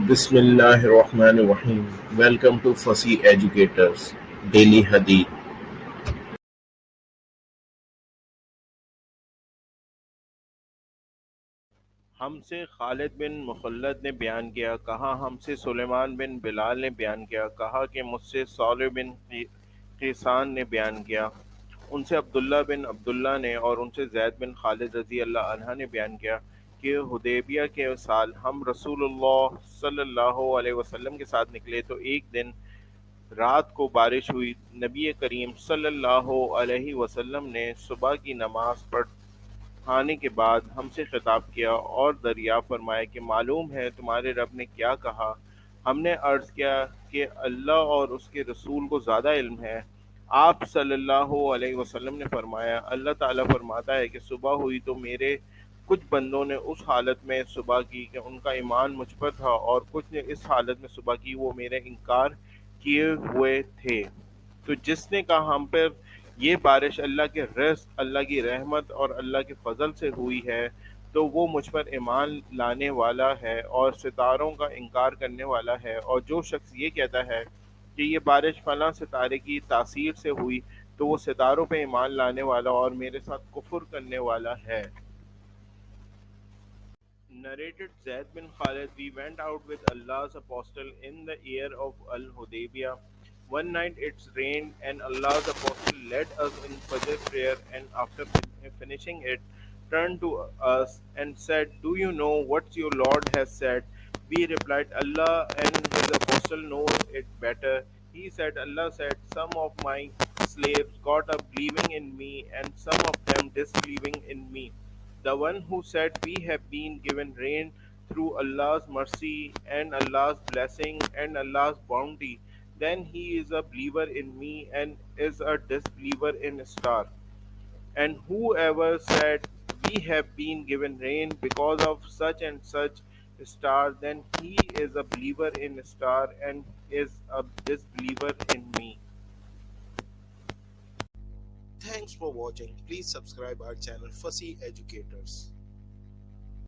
Bismillahirrahmanirrahim. Welcome to Fussy Educators Daily Hadith. हमसे खालिद बिन मुखल्लद ने बयान किया, कहा हमसे सुलेमान बिन बिलाल ने बयान किया, कहा कि मुझसे सालिह बिन कईसान ने बयान किया, उनसे अब्दुल्ला बिन अब्दुल्ला ने और उनसे ज़ैद बिन खालिद रज़ी अल्लाह अन्हा ने बयान किया कि हुदैबिया के साल हम रसूलुल्लाह सल्लल्लाहु अलैहि वसल्लम के साथ निकले तो एक दिन रात को बारिश हुई। नबी करीम सल्लल्लाहु अलैहि वसल्लम ने सुबह की नमाज पढ़ाने के बाद हमसे खिताब किया और दरिया फरमाया कि मालूम है तुम्हारे रब ने क्या कहा। हमने अर्ज़ किया कि अल्लाह और उसके रसूल को ज़्यादा इल्म है। आप सल्लल्लाहु अलैहि वसल्लम ने फरमाया, अल्लाह ताला फरमाता है कि सुबह हुई तो मेरे कुछ बंदों ने उस हालत में सुबह की कि उनका ईमान मुझ पर था, और कुछ ने इस हालत में सुबह की वो मेरे इनकार किए हुए थे। तो जिसने कहा हम पर ये बारिश अल्लाह के रिज़्क़, अल्लाह की रहमत और अल्लाह के फजल से हुई है, तो वो मुझ पर ईमान लाने वाला है और सितारों का इनकार करने वाला है। और जो शख्स ये कहता है कि ये बारिश फलां सितारे की तासीर से हुई, तो वो सितारों पे ईमान लाने वाला और मेरे साथ कुफ्र करने वाला है। Narrated Zaid bin Khalid, we went out with Allah's apostle in the year of al-Hudaibiyyah. One night it rained and Allah's apostle led us in Fajr prayer, and after finishing it turned to us and said, "Do you know what your Lord has said?" We replied, "Allah and his apostle knows it better." He said, "Allah said, some of my slaves got up believing in me and some of them disbelieving in me. The one who said, 'We have been given rain through Allah's mercy and Allah's blessing and Allah's bounty,' then he is a believer in me and is a disbeliever in Star. And whoever said, 'We have been given rain because of such and such star,' then he is a believer in Star and is a disbeliever in me." Thanks for watching. Please subscribe our channel Fussy Educators.